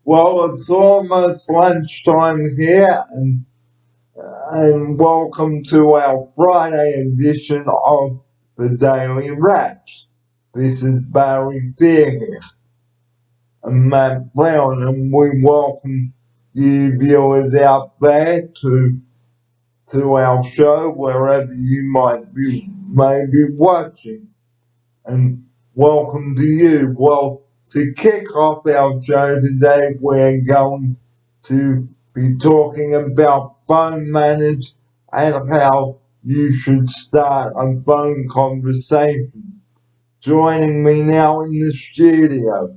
Well, it's almost lunchtime here, and welcome to our Friday edition of the Daily Wraps. This is Barry Fear here and Matt Brown, and we welcome you viewers out there to our show wherever you may be watching. And welcome to you. Well, to kick off our show today, we're going to be talking about phone manners and how you should start a phone conversation. Joining me now in the studio,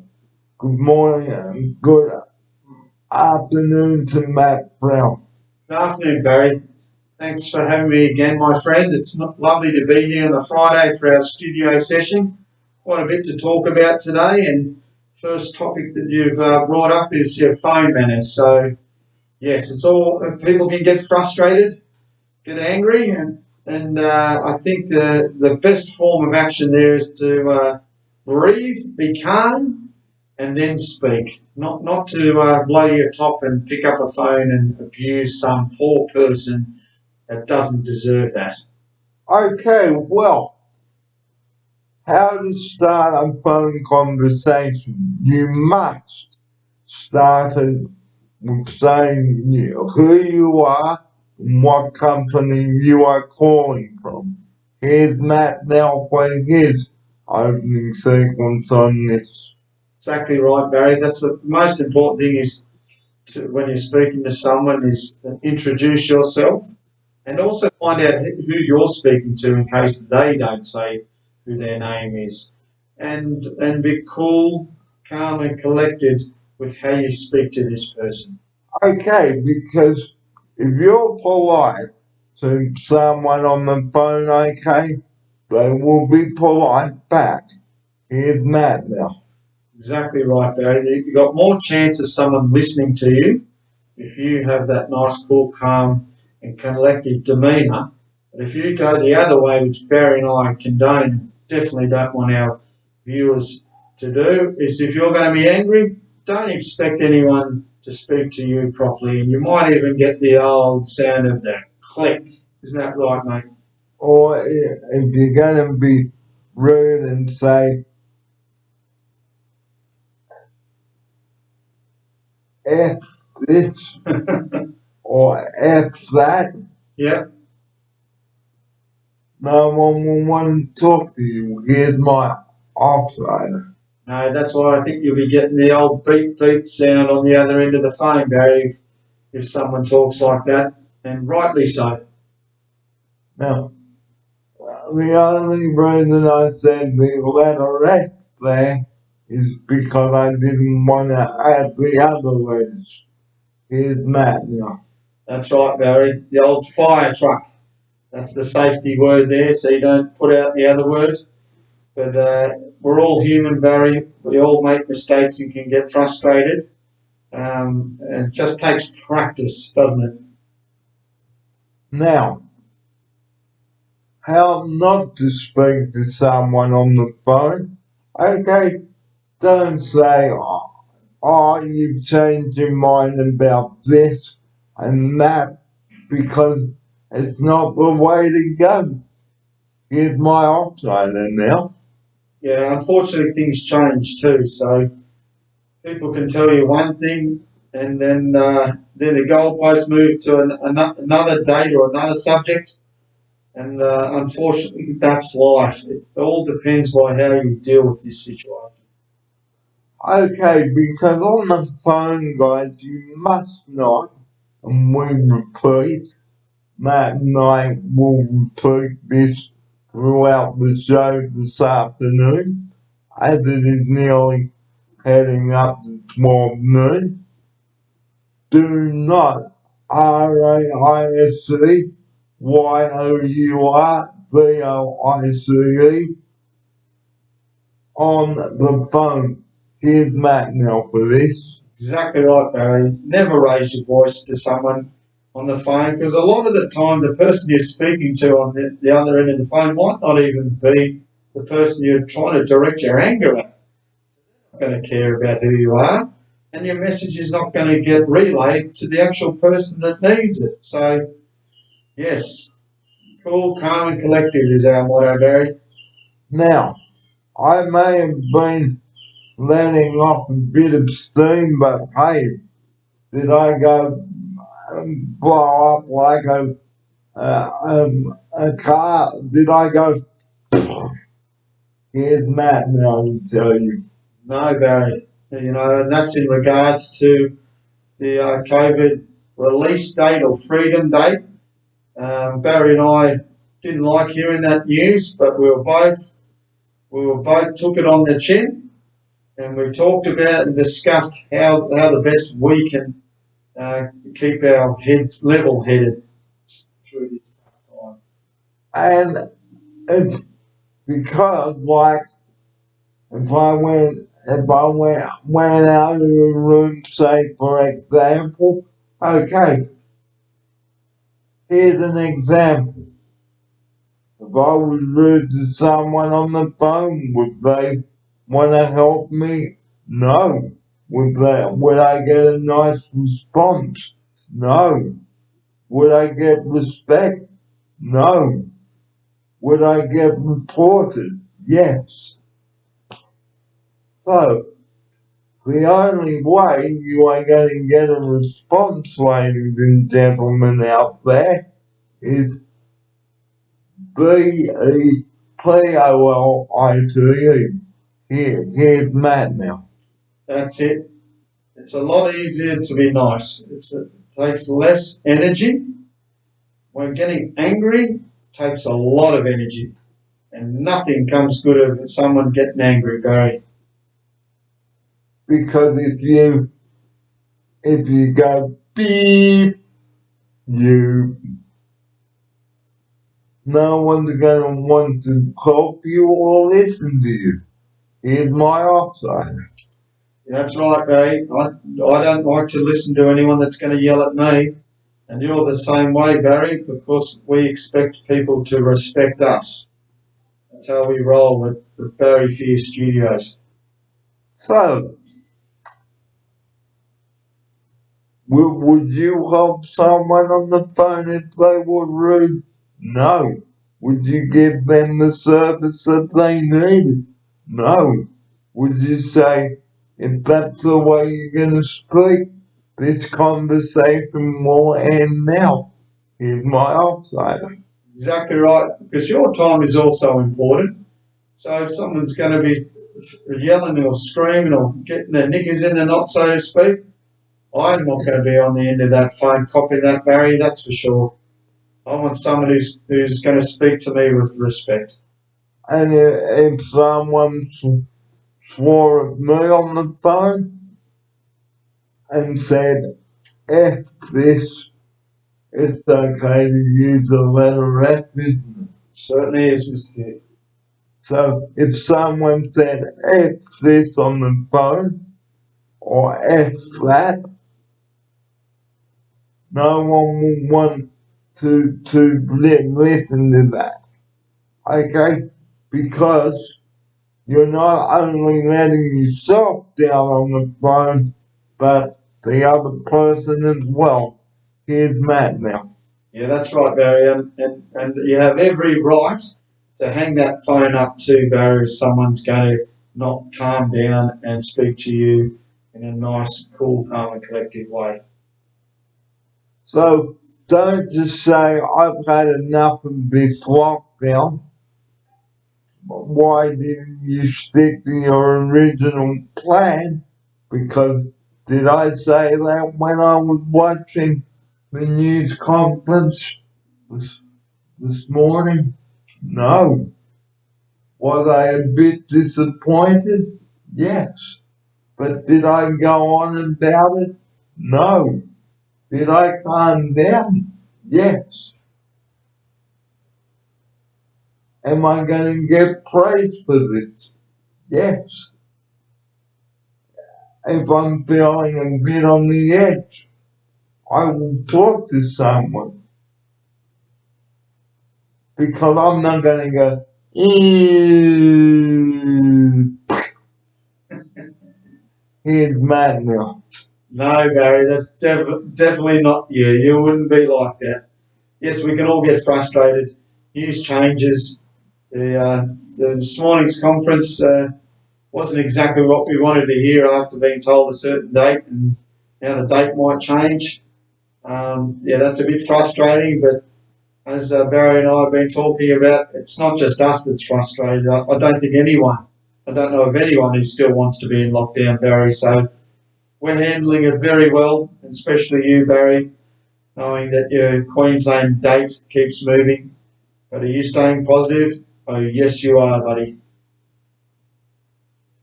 good morning and good afternoon to Matt Brown. Good afternoon, Barry. Thanks for having me again, my friend. It's lovely to be here on the Friday for our studio session. Quite a bit to talk about today, and first topic that you've brought up is your phone manners. So, yes, it's all people can get frustrated, get angry, and I think the best form of action there is to breathe, be calm, and then speak. Not to blow your top and pick up a phone and abuse some poor person that doesn't deserve that. Okay, well, how to start a phone conversation? You must start it with saying who you are and what company you are calling from. Here's Matt now for his opening sequence on this. Exactly right, Barry. That's the most important thing is when you're speaking to someone is introduce yourself and also find out who you're speaking to in case they don't say who their name is. And be cool, calm and collected with how you speak to this person. Okay, because if you're polite to someone on the phone, okay, they will be polite back. Here's Matt now. Exactly right, Barry. You've got more chance of someone listening to you if you have that nice, cool, calm, and collected demeanour. But if you go the other way, which Barry and I condone, definitely don't want our viewers to do, is if you're going to be angry, don't expect anyone to speak to you properly, and you might even get the old sound of the click. Isn't that right, mate? Or if you're going to be rude and say, F this or F that, Yeah. no one will want to talk to you. Here's my operator. No, that's why I think you'll be getting the old beep beep sound on the other end of the phone, Barry, if someone talks like that, and rightly so. Now, the only reason I said the letter F there is because I didn't want to add the other letters. Here's Matt now. That's right, Barry. The old fire truck. That's the safety word there, so you don't put out the other words. But we're all human, Barry. We all make mistakes and can get frustrated. It just takes practice, doesn't it? Now, how not to speak to someone on the phone? Okay, don't say, you've changed your mind about this and that because it's not the way to go. Here's my operator now. Yeah, unfortunately, things change too. So people can tell you one thing, and then the goalpost move to another date or another subject. And unfortunately, that's life. It all depends by how you deal with this situation. Okay, because on the phone, guys, you must not, and we repeat, Matt and I will repeat this throughout the show this afternoon, as it is nearly heading up to 12 noon. Do not RAISCYOURVOICE on the phone. Here's Matt now for this. Exactly right, Barry. Never raise your voice to someone on the phone because a lot of the time the person you're speaking to on the other end of the phone might not even be the person you're trying to direct your anger at. They're not going to care about who you are. and your message is not going to get relayed to the actual person that needs it. So, yes, cool, calm, and collective is our motto, Barry. Now, I may have been letting off a bit of steam, but hey, did I go blow up like a car? Did I go? Here's Matt now to tell you. No, Barry. You know, and that's in regards to the COVID release date or freedom date. Barry and I didn't like hearing that news, but we were both took it on the chin, and we talked about and discussed how the best we can keep our heads level-headed through this time. And it's because, like, if I went out of the room, say for example, okay, here's an example. If I was rude to someone on the phone, would they want to help me? No. Would I get a nice response? No. Would I get respect? No. Would I get reported? Yes. So, the only way you are going to get a response, ladies and gentlemen out there, is BEPOLITE. Here's Matt now. That's it. It's a lot easier to be nice. It takes less energy. When getting angry takes a lot of energy, and nothing comes good of someone getting angry, Barry. Because if you go beep, no one's gonna want to help you or listen to you. Here's my offside. That's right, Barry. I don't like to listen to anyone that's going to yell at me. And you're the same way, Barry, because we expect people to respect us. That's how we roll with Barry Fear Studios. So, would you help someone on the phone if they were rude? No. Would you give them the service that they needed? No. Would you say, if that's the way you're going to speak, this conversation will end now? Here's my outsider. Exactly right, because your time is also important. So if someone's going to be yelling or screaming or getting their knickers in the knot, so to speak, I'm not going to be on the end of that phone copying that, Barry, that's for sure. I want someone who's going to speak to me with respect. And if someone swore at me on the phone and said, F this, it's okay to use the letter F, isn't it? Certainly is, Mr. Kidd. So if someone said F this on the phone, or F that, no one will want to listen to that. Okay? Because you're not only letting yourself down on the phone, but the other person as well. Here's Matt now. Yeah, that's right, Barry, and you have every right to hang that phone up too, Barry, if someone's going to not calm down and speak to you in a nice, cool, calm and collective way. So don't just say, I've had enough of this lockdown. Why didn't you stick to your original plan? Because did I say that when I was watching the news conference this morning? No. Was I a bit disappointed? Yes. But did I go on about it? No. Did I calm down? Yes. Am I going to get praise for this? Yes. If I'm feeling a bit on the edge, I will talk to someone. Because I'm not going to go, ew. Here's Matt now. No, Barry, that's definitely not you. You wouldn't be like that. Yes, we can all get frustrated. News changes. The this morning's conference wasn't exactly what we wanted to hear after being told a certain date, and now the date might change. Yeah, that's a bit frustrating, but as Barry and I have been talking about, it's not just us that's frustrated. I don't think I don't know of anyone who still wants to be in lockdown, Barry. So we're handling it very well, and especially you, Barry, knowing that your Queensland date keeps moving. But are you staying positive? Oh, yes, you are, buddy.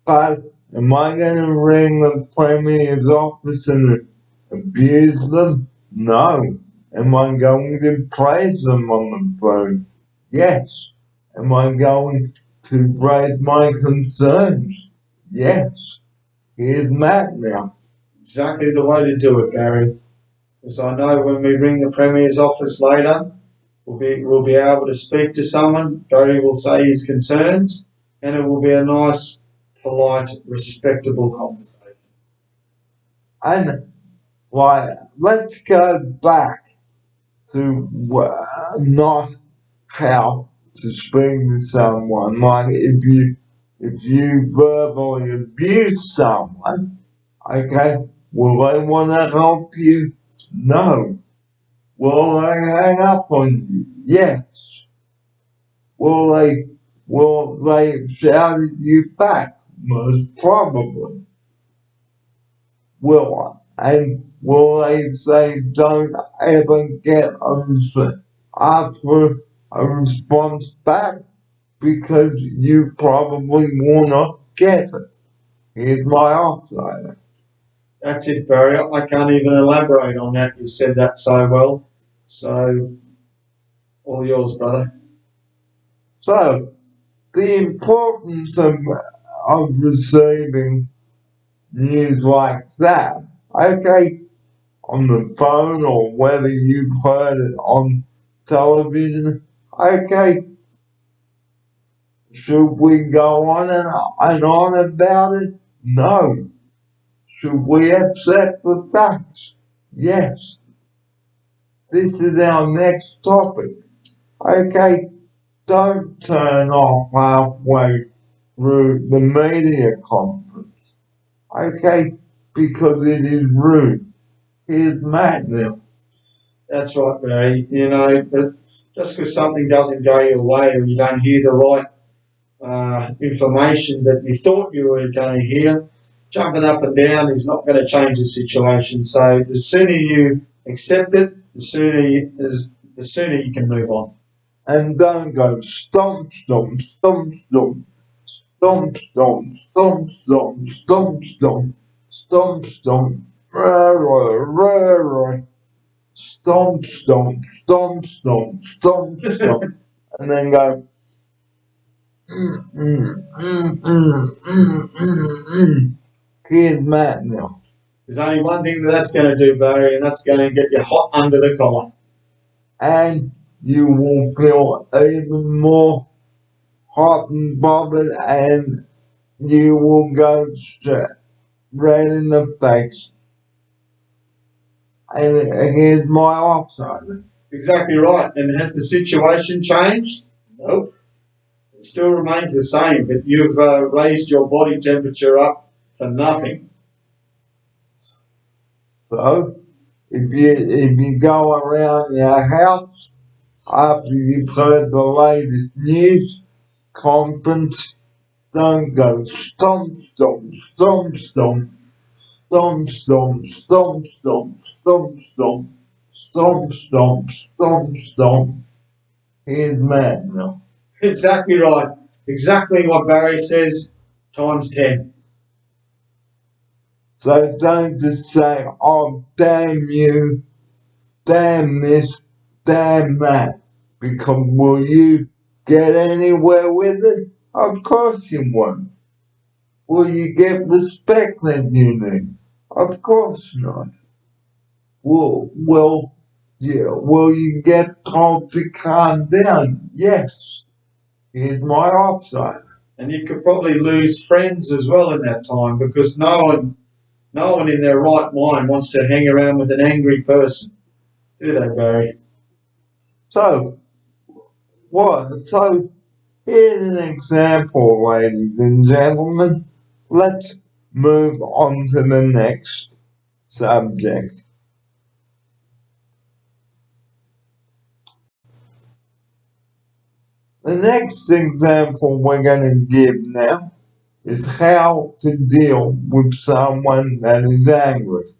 But am I going to ring the Premier's office and abuse them? No. Am I going to praise them on the phone? Yes. Am I going to raise my concerns? Yes. Here's Matt now. Exactly the way to do it, Barry. Because I know when we ring the Premier's office later, we'll be able to speak to someone. Barry will say his concerns, and it will be a nice, polite, respectable conversation. And let's go back to not how to speak to someone. Like if you verbally abuse someone, okay, will they want to help you? No. Will they hang up on you? Yes. Will they shout at you back? Most probably. Will they say don't ever get ask for a response back because you probably wanna get it? Here's my answer. That's it, Barry. I can't even elaborate on that. You said that so well. So, all yours, brother. So the importance of receiving news like that, okay, on the phone or whether you've heard it on television, okay, should we go on and on about it? No. Should we accept the facts? Yes. This is our next topic. Okay, don't turn off halfway through the media conference. Okay, because it is rude. Here's Matt now. That's right, Barry. You know, but just because something doesn't go your way or you don't hear the right information that you thought you were going to hear, jumping up and down is not going to change the situation. So the sooner you accept it, the sooner you can move on. And don't go stomp, stomp, stomp, stomp, stomp, stomp, stomp, stomp, stomp, stomp, stomp, stomp, rah, rah, rah, rah, stomp, stomp, stomp, stomp, stomp, stomp, and then go, Here's Matt now. There's only one thing that's going to do, Barry, and that's going to get you hot under the collar. And you will feel even more hot and bothered, and you will go straight red in the face. And here's my offside. Exactly right. And has the situation changed? Nope. It still remains the same, but you've raised your body temperature up for nothing. So, if you go around your house after you've heard the latest news conference, don't go stomp, stomp, stomp, stomp, stomp, stomp, stomp, stomp, stomp, stomp, stomp, stomp, stomp, stomp. Here's Matt now. Exactly right. Exactly what Barry says, times 10. So don't just say, oh, damn you, damn this, damn that. Because will you get anywhere with it? Of course you won't. Will you get respect that you need? Of course not. Will you get told to calm down? Yes. Here's my offside. And you could probably lose friends as well in that time because no one No one in their right mind wants to hang around with an angry person, do they, Barry? So, what? So, here's an example, ladies and gentlemen. Let's move on to the next subject. The next example we're going to give now is how to deal with someone that is angry.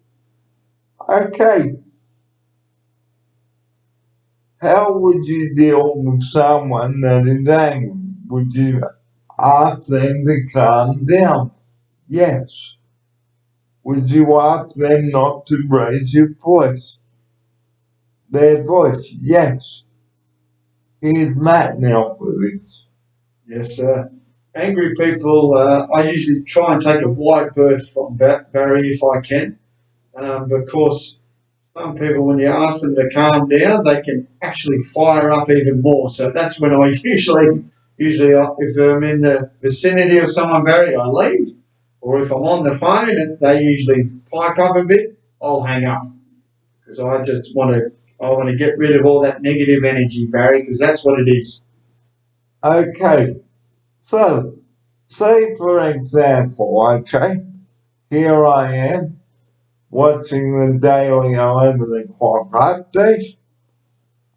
Okay, how would you deal with someone that is angry? Would you ask them to calm down? Yes. Would you ask them not to raise their voice? Yes. Here's Matt now for this. Yes, sir. Angry people, I usually try and take a wide berth from Barry if I can. Because some people, when you ask them to calm down, they can actually fire up even more. So that's when I usually, if I'm in the vicinity of someone, Barry, I leave. Or if I'm on the phone and they usually pipe up a bit, I'll hang up because I want to get rid of all that negative energy, Barry, because that's what it is. Okay, so say for example, okay, here I am watching the daily 11 o'clock update,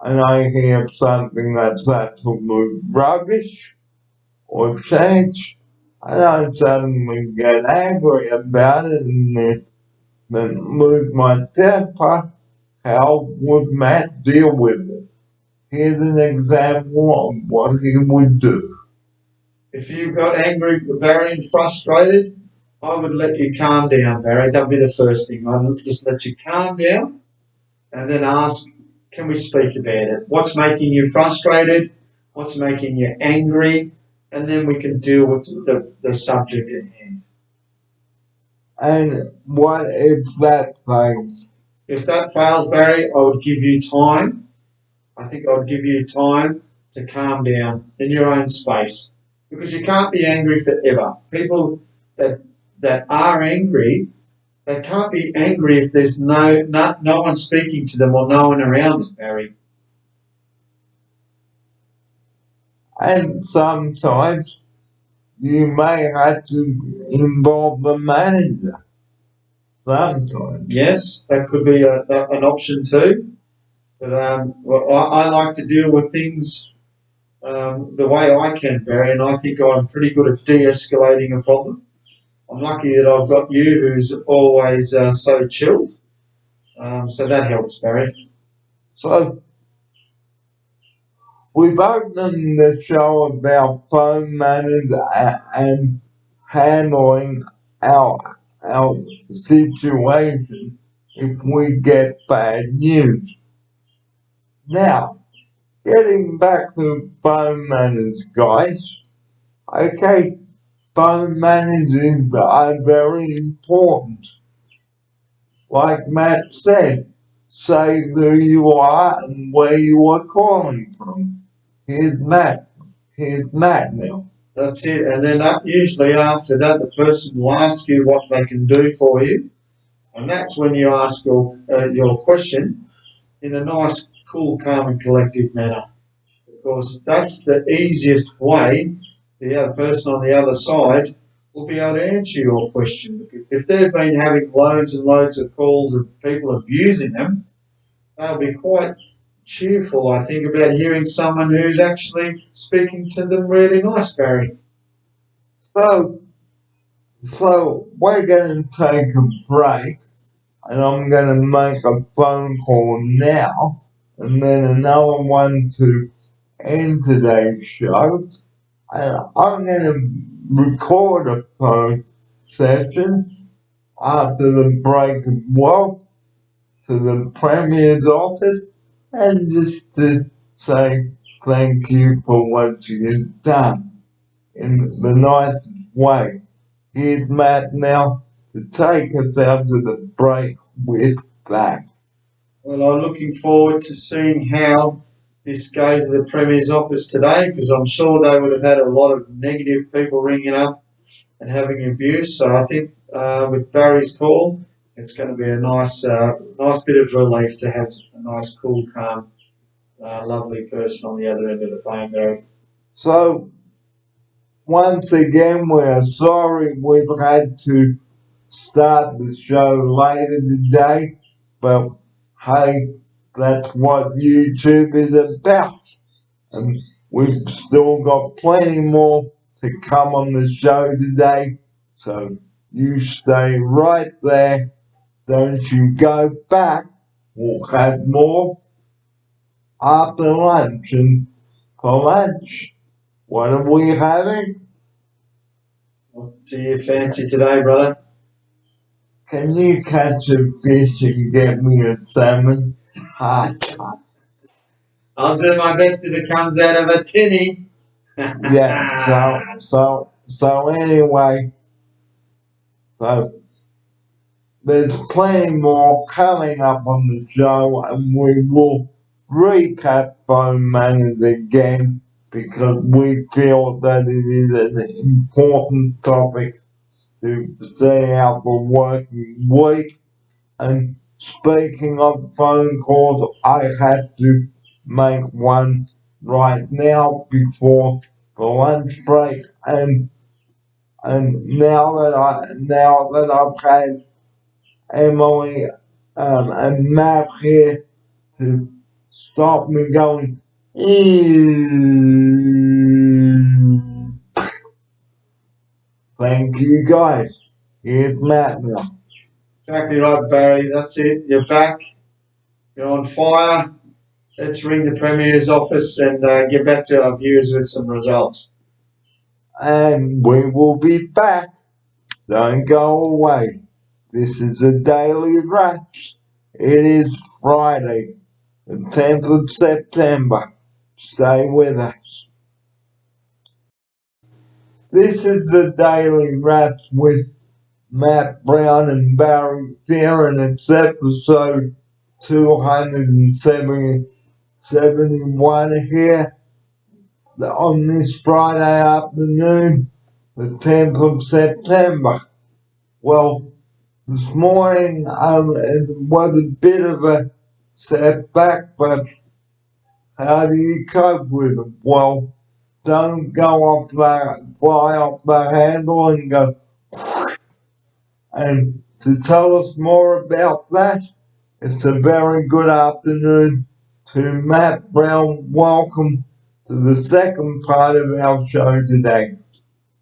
and I hear something that's absolute rubbish or change, and I suddenly get angry about it and then lose my temper. How would Matt deal with it? Here's an example of what he would do. If you got angry, Barry, and frustrated, I would let you calm down, Barry. That'd be the first thing. I'd just let you calm down and then ask, can we speak about it? What's making you frustrated? What's making you angry? And then we can deal with the subject at hand. And what if that fails? If that fails, Barry, I would give you time. I think I would give you time to calm down in your own space. Because you can't be angry forever. People that are angry, they can't be angry if there's no one speaking to them or no one around them, Barry. And sometimes you may have to involve the manager. Sometimes. Yes, that could be an option too. But I like to deal with things the way I can, Barry, and I think I'm pretty good at de-escalating a problem. I'm lucky that I've got you, who's always so chilled. So that helps, Barry. So we've opened the show about phone manners and handling our situation if we get bad news. Now, getting back to phone manners, guys. Okay, phone manners are very important. Like Matt said, say who you are and where you are calling from. Here's Matt. Here's Matt now. That's it. And then usually after that, the person will ask you what they can do for you. And that's when you ask your question in a nice, cool, calm and collective manner. Because that's the easiest way the other person on the other side will be able to answer your question. Because if they've been having loads and loads of calls of people abusing them, they'll be quite cheerful, I think, about hearing someone who's actually speaking to them really nice, Barry. So we're going to take a break, and I'm going to make a phone call now, and then another one to end today's show. And I'm going to record a phone session after the break as well to the Premier's office, and just to say thank you for what you've done in the nicest way. Here's Matt now to take us out to the break with that. Well, I'm looking forward to seeing how this goes to the Premier's office today, because I'm sure they would have had a lot of negative people ringing up and having abuse. So I think with Barry's call. It's going to be a nice bit of relief to have a nice, cool, calm, lovely person on the other end of the phone, Barry. So, once again, we're sorry we've had to start the show later today, but hey, that's what YouTube is about. And we've still got plenty more to come on the show today, so you stay right there. Don't you go back. We'll have more after lunch. And for lunch, what are we having? What do you fancy today, brother? Can you catch a fish and get me a salmon? Ha. I'll do my best if it comes out of a tinny. Yeah, so anyway, so there's plenty more coming up on the show, and we will recap phone manners again because we feel that it is an important topic to stay out the working week. And speaking of phone calls, I have to make one right now before the lunch break, and now that I've had Emily and Matt here to stop me going, thank you guys. Here's Matt now. Exactly right, Barry. That's it. You're back. You're on fire. Let's ring the Premier's office and get back to our viewers with some results. And we will be back. Don't go away. This is the Daily Wraps. It is Friday, the 10th of September. Stay with us. This is the Daily Wraps with Matt Brown and Barry Fear, and it's episode 271 here on this Friday afternoon, the 10th of September. Well, this morning it was a bit of a setback, but how do you cope with it? Well, don't go fly off the handle and go. And to tell us more about that, it's a very good afternoon to Matt Brown. Welcome to the second part of our show today.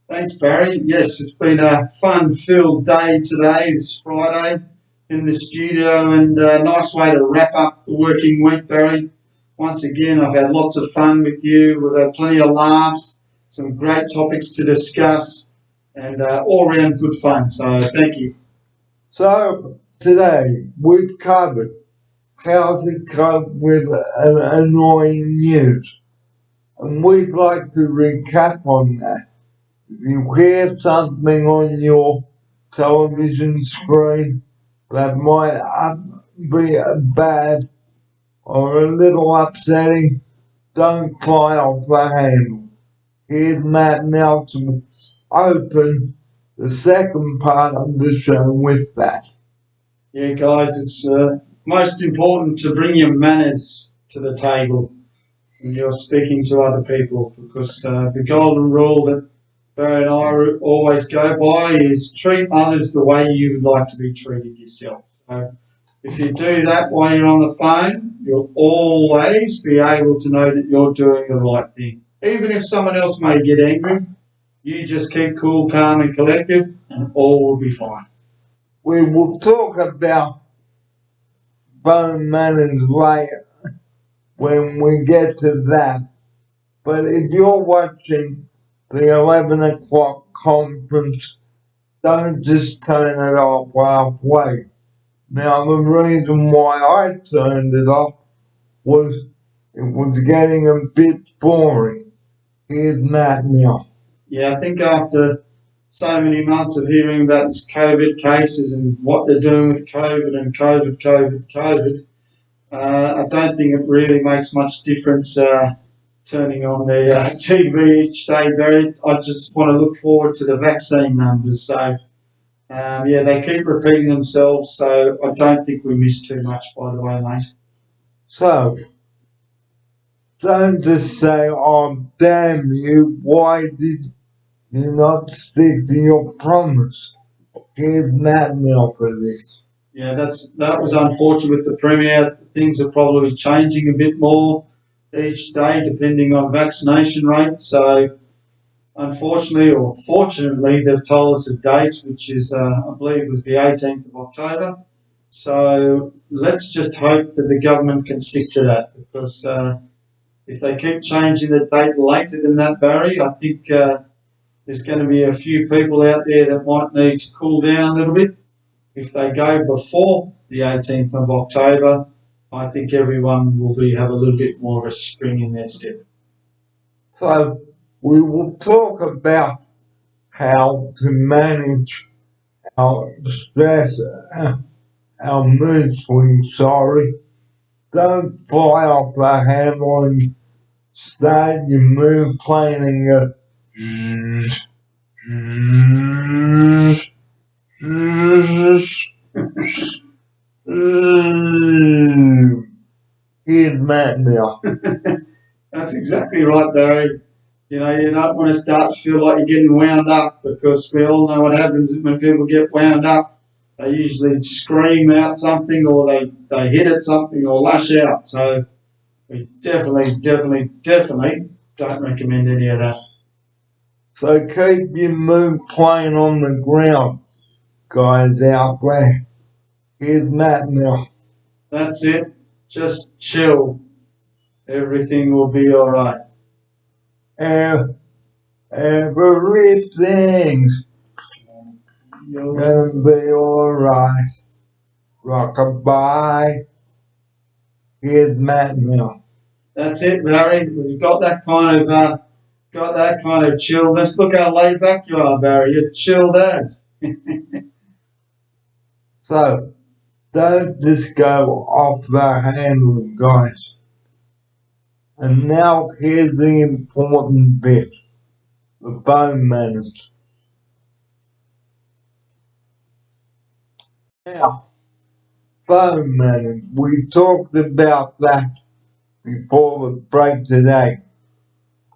Thanks, Barry. Yes, it's been a fun-filled day today. It's Friday in the studio, and a nice way to wrap up the working week, Barry. Once again, I've had lots of fun with you. We've had plenty of laughs, some great topics to discuss, and all-round good fun. So thank you. So today we've covered how to cope with annoying news, and we'd like to recap on that. If you hear something on your television screen that might be bad or a little upsetting, don't fly off the handle. Here's Matt now to open the second part of the show with that. Yeah, guys, it's most important to bring your manners to the table when you're speaking to other people, because the golden rule that Barry and I always go by is treat others the way you would like to be treated yourself. So if you do that while you're on the phone, you'll always be able to know that you're doing the right thing. Even if someone else may get angry, you just keep cool, calm and collected and all will be fine. We will talk about phone manners later when we get to that. But if you're watching the 11 o'clock conference, don't just turn it off halfway. Now, the reason why I turned it off was it was getting a bit boring. Here's Matt now. Yeah, I think after so many months of hearing about this COVID cases and what they're doing with COVID and COVID, I don't think it really makes much difference turning on the TV each day, Barry. I just want to look forward to the vaccine numbers. So Yeah, they keep repeating themselves, so I don't think we missed too much, by the way, mate. So, don't just say, oh, damn you, why did you not stick to your promise? Give Matt now for this. Yeah, that was unfortunate with the Premier. Things are probably changing a bit more each day, depending on vaccination rates. So, unfortunately or fortunately, they've told us a date, which is, I believe, was the 18th of October. So let's just hope that the government can stick to that, because if they keep changing the date later than that, Barry, I think there's going to be a few people out there that might need to cool down a little bit. If they go before the 18th of October, I think everyone will have a little bit more of a spring in their step. So, we will talk about how to manage our stress, our mood swings, sorry. Don't fly off the handle and start your mood planning Here's Matt now. That's exactly right, Barry. You know, you don't want to start to feel like you're getting wound up, because we all know what happens when people get wound up. They usually scream out something, or they hit at something, or lash out. So we definitely don't recommend any of that. So keep your mood playing on the ground, guys out there. Here's Matt now. That's it. Just chill. Everything will be all right. Everything's gonna be alright. Rockabye. Here's Matt now. That's it, Barry. We've got that kind of chillness. Look how laid back you are, Barry. You're chilled as. So, don't just go off the handle, guys. And now here's the important bit. The bone manners. Now, bone manners. We talked about that before the break today.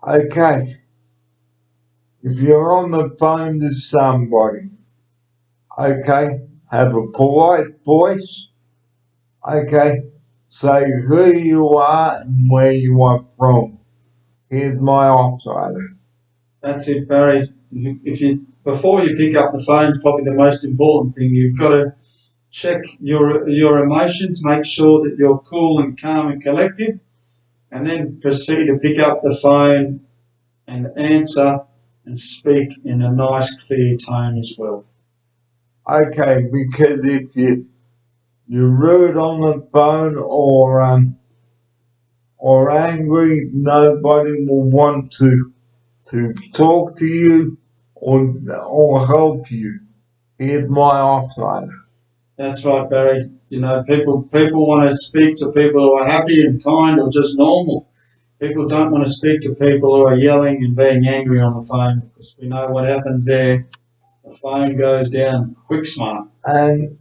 Okay. If you're on the phone to somebody, okay, have a polite voice, okay, say who you are and where you are from. Here's my offsider. That's it, Barry. If you before you pick up the phone, is probably the most important thing. You've got to check your emotions, make sure that you're cool and calm and collected, and then proceed to pick up the phone and answer and speak in a nice, clear tone as well. Okay, because if you're rude on the phone or angry, nobody will want to talk to you or help you. Here's my offsider. That's right, Barry. You know, people want to speak to people who are happy and kind or just normal. People don't want to speak to people who are yelling and being angry on the phone, because we know what happens there. The phone goes down quick smart. And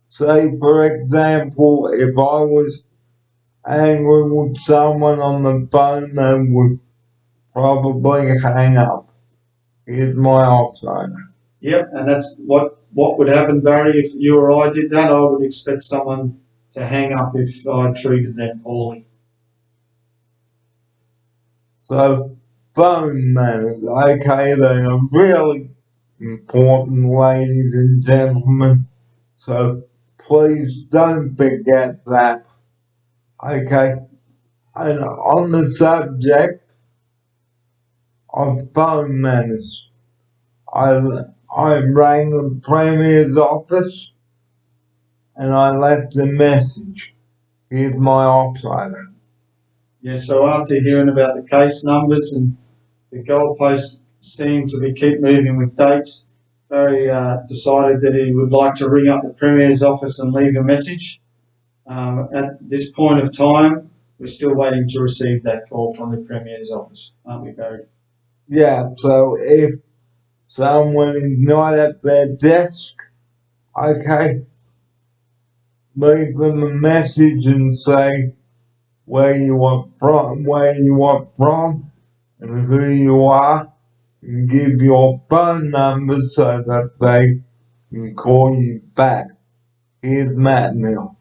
say, for example, if I was angry with someone on the phone, they would probably hang up. Here's my offsider. Yep, and that's what would happen, Barry, if you or I did that. I would expect someone to hang up if I treated them poorly. So, phone manners, okay, they are really important, ladies and gentlemen. So, please don't forget that, okay? And on the subject of phone manners, I rang the Premier's office and I left a message. Here's my offsider. Yes, so after hearing about the case numbers and the goalposts seem to keep moving with dates, Barry decided that he would like to ring up the Premier's office and leave a message. At this point of time, we're still waiting to receive that call from the Premier's office, aren't we, Barry? Yeah, so if someone is not at their desk, okay, leave them a message and say where you are from, and who you are, and give your phone number so that they can call you back. Here's Matt now.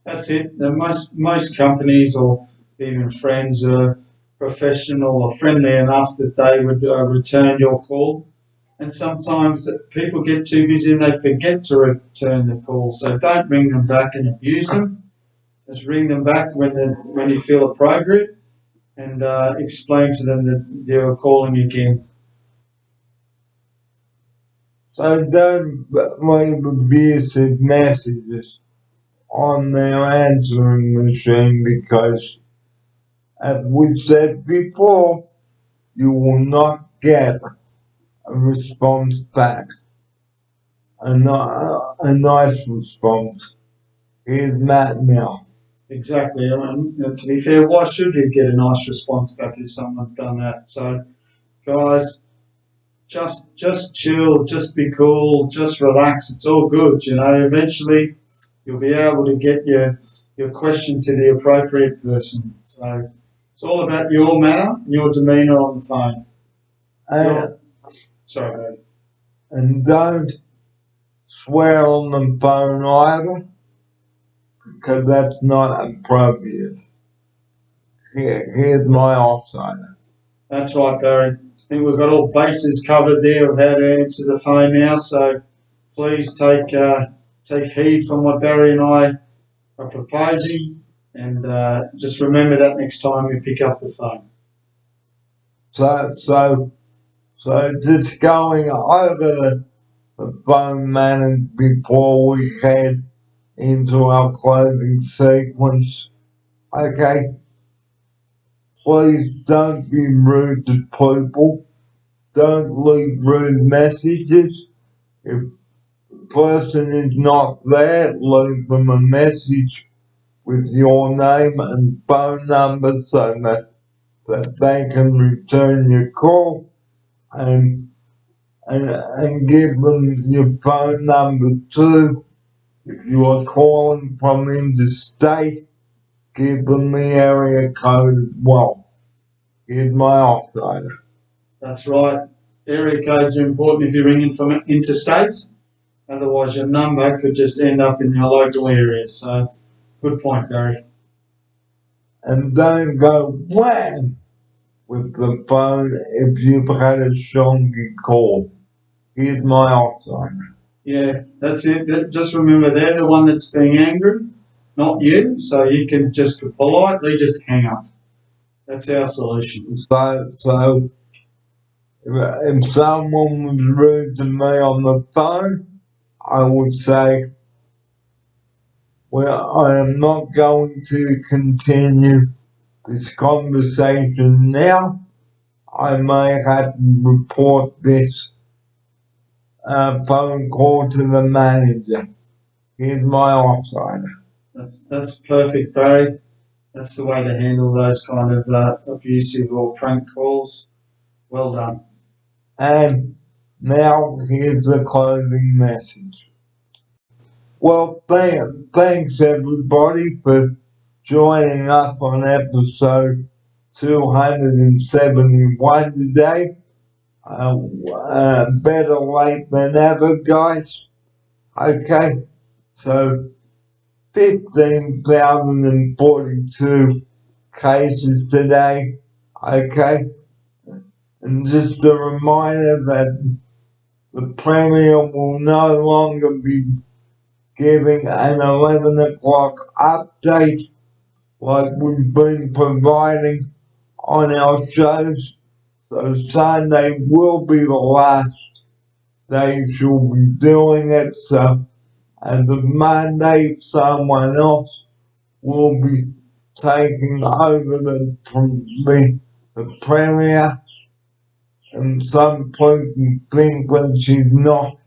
That's it. Now, most companies or even friends are professional or friendly enough that they would return your call. And sometimes people get too busy and they forget to return the call. So don't ring them back and abuse them. Just ring them back when you feel appropriate, and explain to them that you're calling again. So don't leave abusive messages on their answering machine because, as we said before, you will not get a response back. A nice response. Here's Matt now. Exactly. To be fair, why should you get a nice response back if someone's done that? So, guys, just chill, just be cool, just relax. It's all good. Eventually you'll be able to get your question to the appropriate person. So it's all about your manner and your demeanour on the phone. Sorry. And don't swear on the phone either, because that's not appropriate. Here's my offsider. That's right, Barry. I think we've got all bases covered there of how to answer the phone now. So please take heed from what Barry and I are proposing, and just remember that next time you pick up the phone. So just going over the phone manners before we head into our closing sequence. Okay, please don't be rude to people. Don't leave rude messages. If the person is not there, leave them a message with your name and phone number so that they can return your call, and give them your phone number too. If you are calling from interstate, give them the area code as well. Here's my offsider. That's right. Area codes are important if you're ringing from interstate. Otherwise, your number could just end up in your local area. So, good point, Barry. And don't go wham with the phone if you've had a shonky call. Here's my offsider. Yeah, that's it. Just remember, they're the one that's being angry, not you. So you can just politely just hang up. That's our solution. So if someone was rude to me on the phone, I would say, well, I am not going to continue this conversation now. I may have to report this phone call to the manager. Here's my offsider. That's perfect, Barry. That's the way to handle those kind of abusive or prank calls. Well done. And now here's the closing message. Well, thanks everybody for joining us on episode 271 today. Better late than ever, guys. Okay, so 15,042 cases today. Okay, and just a reminder that the Premier will no longer be giving an 11 o'clock update like we've been providing on our shows. So Sunday will be the last day she'll be doing it. So as of Monday, someone else will be taking over the Premier. And some people think that she's not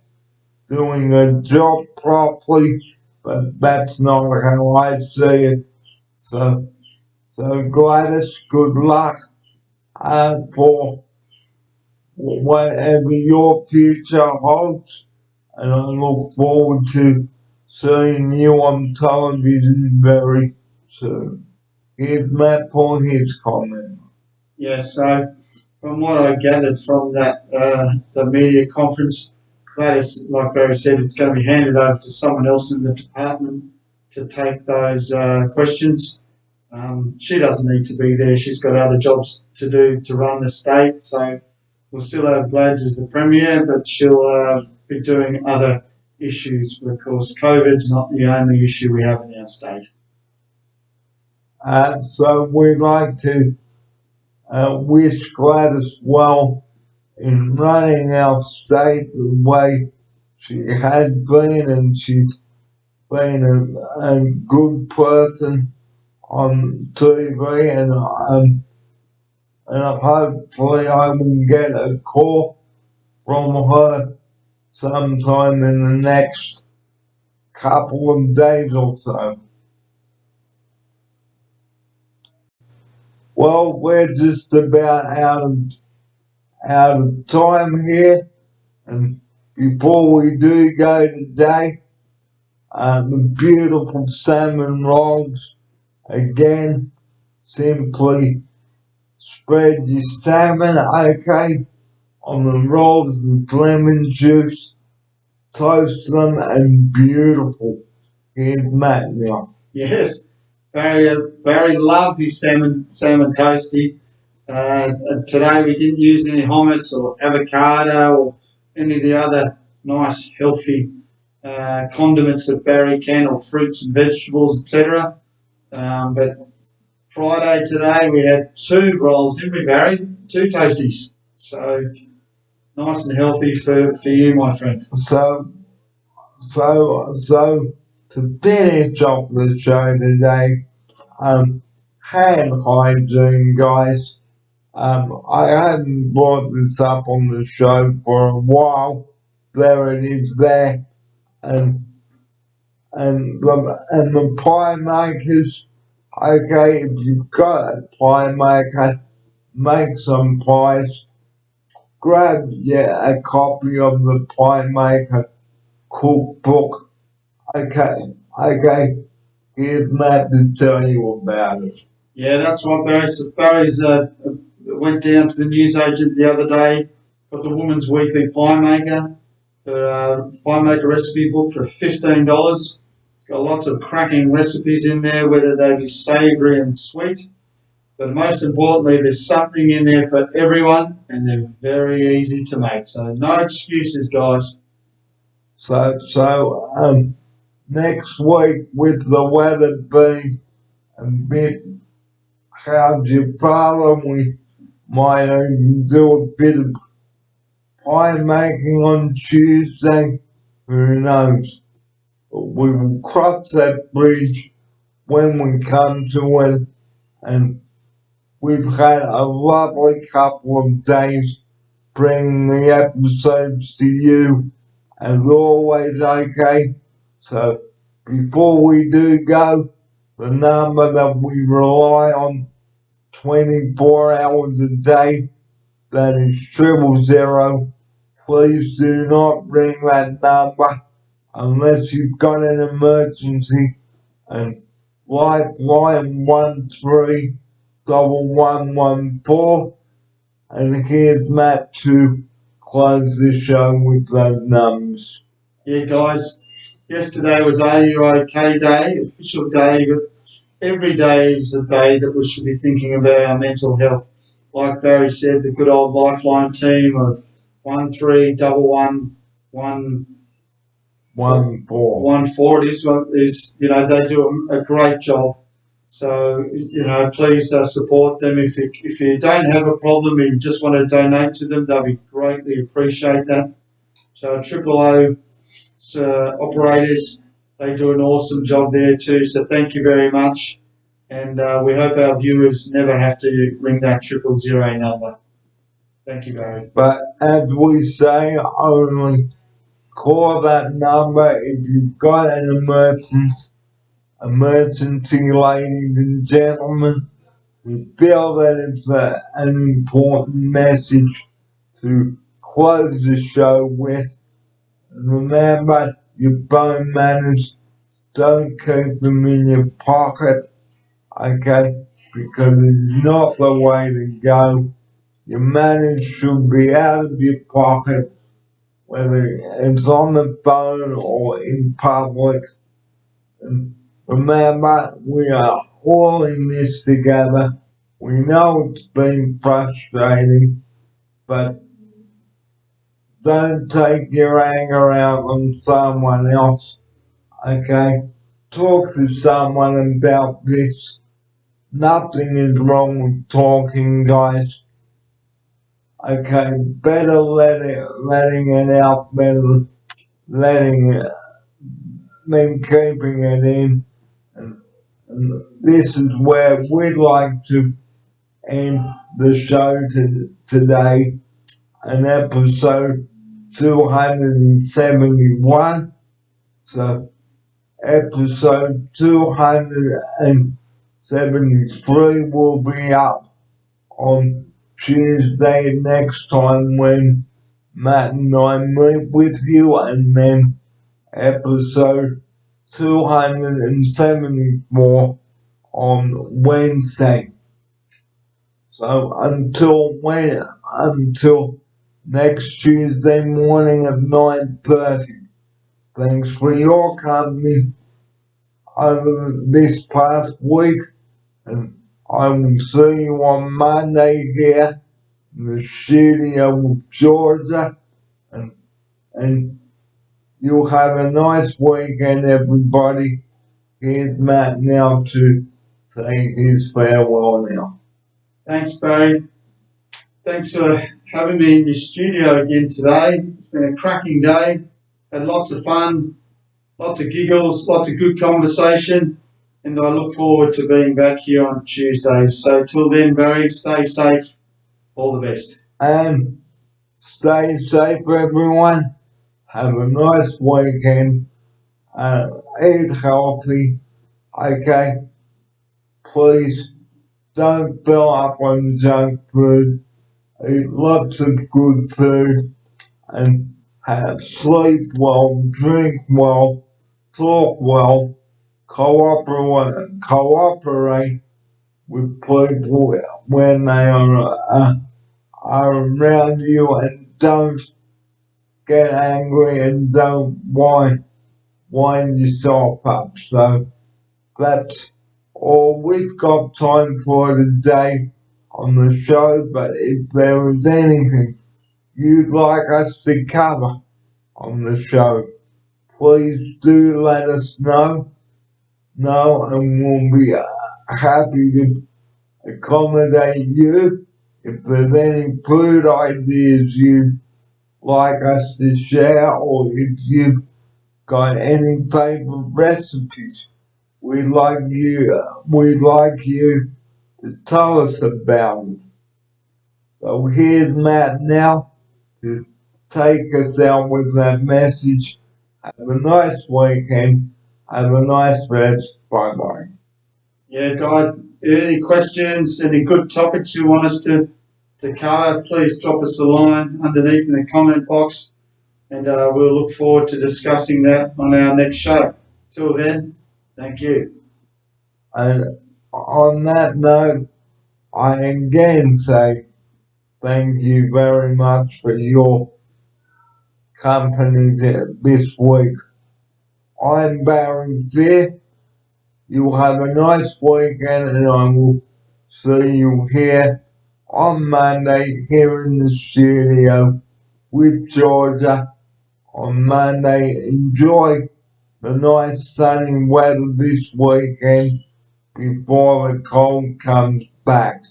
doing her job properly, but that's not how I see it. So Gladys, good luck for whatever your future holds, and I look forward to seeing you on television very soon. Here's Matt for his comment. Yes, so from what I gathered from that the media conference, Gladys, like Barry said, it's going to be handed over to someone else in the department to take those questions. She doesn't need to be there. She's got other jobs to do to run the state. So we'll still have Gladys as the Premier, but she'll be doing other issues because COVID's not the only issue we have in our state. So we'd like to wish Gladys well in running our state the way she has been, and she's been a good person on TV, and hopefully I will get a call from her sometime in the next couple of days or so. Well, we're just about out of time here, and before we do go today, the beautiful salmon rolls again. Simply spread your salmon, okay, on the rolls with lemon juice, toast them, and beautiful. Here's Matt now. Yes, Barry loves his salmon toasty. Today we didn't use any hummus or avocado or any of the other nice healthy condiments that Barry can, or fruits and vegetables, etc. But Friday today we had 2 rolls, didn't we, Barry? 2 toasties. So nice and healthy for you, my friend. So to finish off the show today, hand hygiene, guys. I hadn't brought this up on the show for a while. There it is there, and the pie makers. Okay, if you've got a pie maker, make some pies. Grab a copy of the pie maker cookbook. Okay, here's Matt to tell you about it. Yeah, that's right, Barry. So Barry's went down to the newsagent the other day, got the Woman's Weekly Pie Maker, the Pie Maker recipe book for $15. It's got lots of cracking recipes in there, whether they be savoury and sweet. But most importantly, there's something in there for everyone, and they're very easy to make. So no excuses, guys. So next week, with the weather being a bit how's your problem, we might even do a bit of pie making on Tuesday. Who knows? But we will cross that bridge when we come to it, and we've had a lovely couple of days bringing the episodes to you, as always, okay? So before we do go, the number that we rely on 24 hours a day, that is 000. Please do not ring that number unless you've got an emergency, and Lifeline 131114. And here's Matt to close the show with those numbers. Yeah, guys, yesterday was Are You OK Day, official day. Every day is a day that we should be thinking about our mental health. Like Barry said, the good old Lifeline team of 131114 is, you know, they do a great job. So, you know, please support them. If you don't have a problem and you just want to donate to them, they'll be greatly appreciate that. So Triple O operators, they do an awesome job there too. So thank you very much. And we hope our viewers never have to ring that 000 number. Thank you, Barry. But as we say, only call that number if you've got an emergency, ladies and gentlemen. We feel that it's an important message to close the show with. And remember, your phone manners, don't keep them in your pocket, okay? Because it's not the way to go. Your manners should be out of your pocket, whether it's on the phone or in public. And remember, we are all in this together. We know it's been frustrating, but don't take your anger out on someone else, okay? Talk to someone about this. Nothing is wrong with talking, guys. Okay, better letting it out than letting it, than keeping it in. And this is where we'd like to end the show today, an episode 271. So episode 273 will be up on Tuesday next time when Matt and I meet with you, and then episode 274 on Wednesday. So until next Tuesday morning at 9:30. Thanks for your company over this past week, and I will see you on Monday here in the studio of Georgia, and you'll have a nice weekend, everybody. Here's Matt now to say his farewell now. Thanks, Barry. Thanks for having me in your studio again today. It's been a cracking day. Had lots of fun, lots of giggles, lots of good conversation, and I look forward to being back here on Tuesday. So till then, Barry, stay safe. All the best. And stay safe, everyone. Have a nice weekend. Eat healthy. Okay? Please don't fill up on junk food. Eat lots of good food. And have sleep well, drink well, talk well, cooperate with people when they are around you, and don't get angry and don't wind yourself up. So that's all we've got time for today on the show, but if there is anything you'd like us to cover on the show, please do let us know, and we'll be happy to accommodate you. If there's any food ideas you'd like us to share, or if you've got any favorite recipes we'd like you to tell us about it. So here's Matt now to take us out with that message. Have a nice weekend. Have a nice rest. Bye bye. Yeah, guys, any questions, any good topics you want us to cover, please drop us a line underneath in the comment box, and we'll look forward to discussing that on our next show. Till then, thank you. And on that note, I again say thank you very much for your company this week. I'm Barry Fear. You have a nice weekend, and I will see you here on Monday here in the studio with Georgia on Monday. Enjoy the nice sunny weather this weekend before the cold comes back.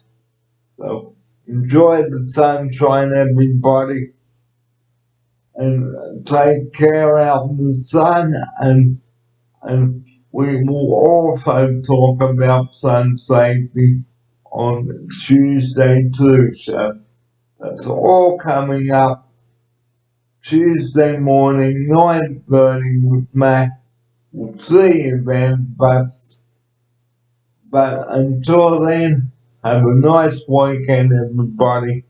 So enjoy the sunshine, everybody, and take care out in the sun, and we will also talk about sun safety on Tuesday too. So that's all coming up Tuesday morning, 9:30 with Matt. We'll see you then, but until then, have a nice weekend, everybody.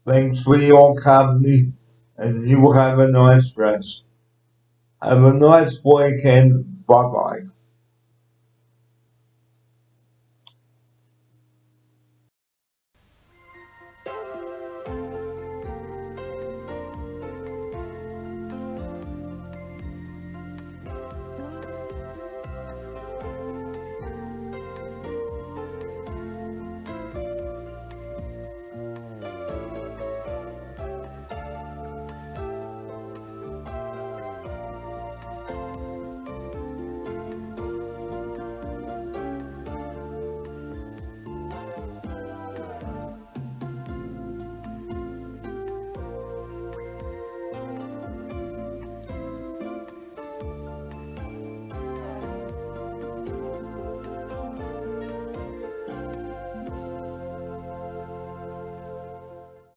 Thanks for your company, and you have a nice rest. Have a nice weekend. Bye bye.